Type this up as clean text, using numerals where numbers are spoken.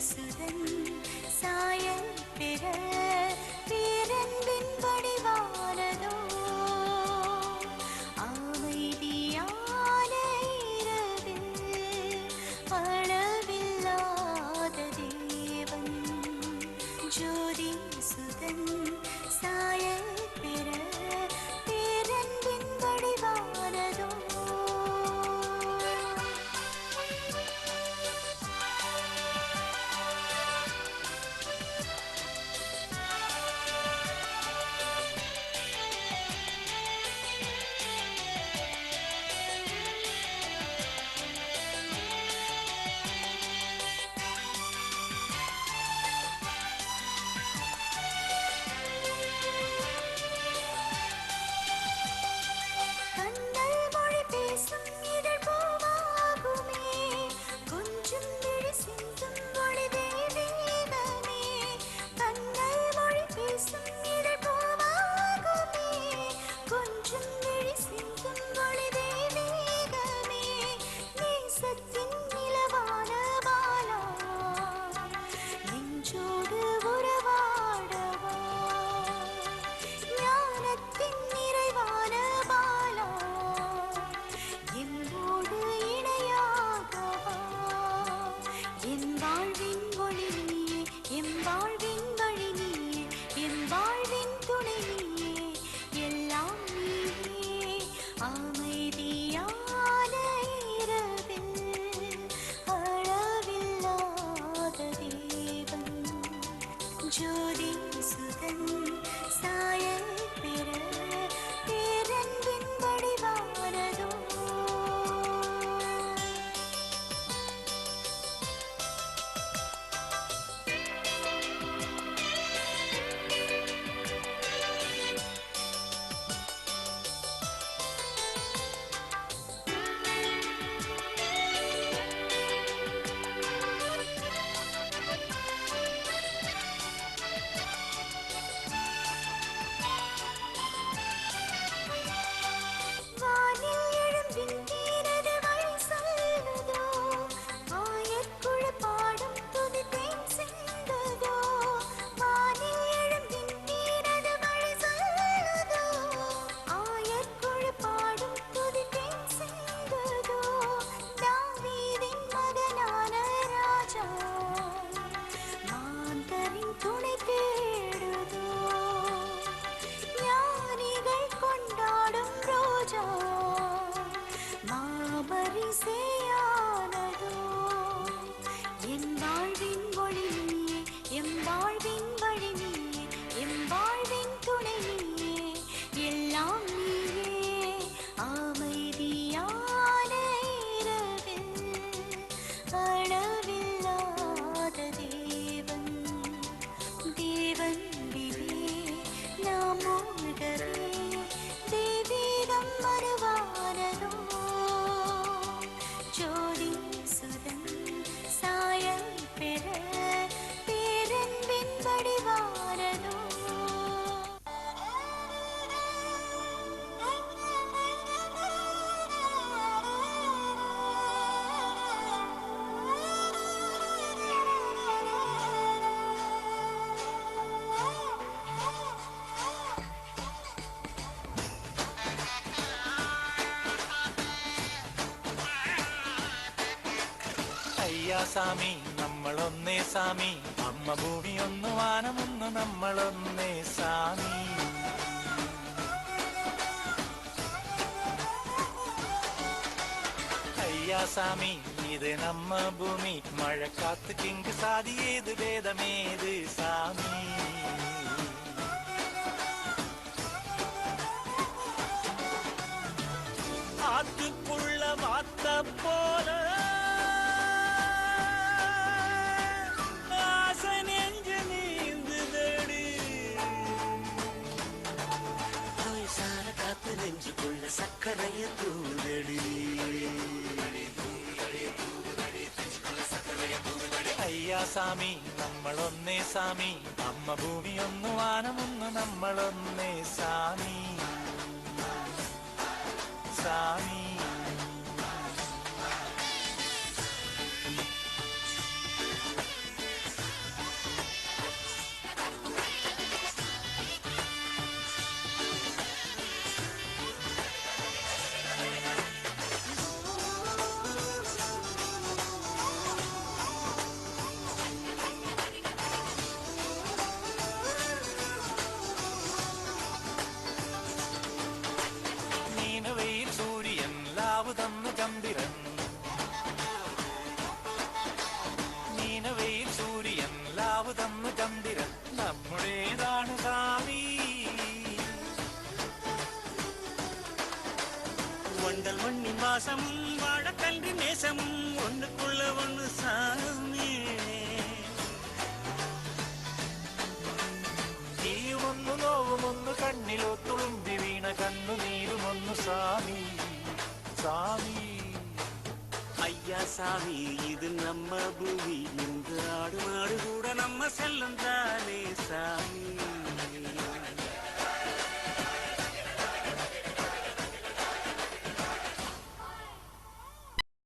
சுதன் சாயல் பெற பேரன்பின் வடிவானதோ அமைதியான இரவில் அளவில்லாத தேவன் ஜோதி சுதன் சாயல் பெற பேரன்பின் வடிவானதோ ஜோதி சுதன் சாயல் பெற பேரன்பின் வடிவானதோ സാമി നമ്മളൊന്നേ സാമി അമ്മ ഭൂമി ഒന്ന് വാനമൊന്ന് നമ്മളൊന്നേ സാമി അയ്യാ സാമി ഇത് നമ്മ ഭൂമി മഴക്കാത്ത് കിങ്ക് സാതി ഏത് ഭേദമേത് സാമി ആത്തുക്കുള്ള മാത്ത പോലെ നെഞ്ചുകൊള്ള സക്കരയ തൂതടി അയ്യാ സാമി നമ്മളൊന്നേ സാമി അമ്മ ഭൂമി ഒന്ന് വാനമൊന്ന് നമ്മളൊന്നേ സാമി സാമി തന്നു ചന്ദ്രൻ നമ്മുടേതാണ് സ്വാമി. வண்டல் மண்ணி வாசமும் வாழக்கன்றி நேசமும் ஒண்ணுக்குள்ள ஒண்ணு சாமி. തീയുമൊന്നു നോവുമൊന്നു കണ്ണിലോ തുളുമ്പി വീണ കണ്ണുനീരുമൊന്നു സ്വാമി സ്വാമി. ஐயா சாமி இது நம்ம பூமி, இந்த ஆடு மாடு கூட நம்ம செல்லம் தானே.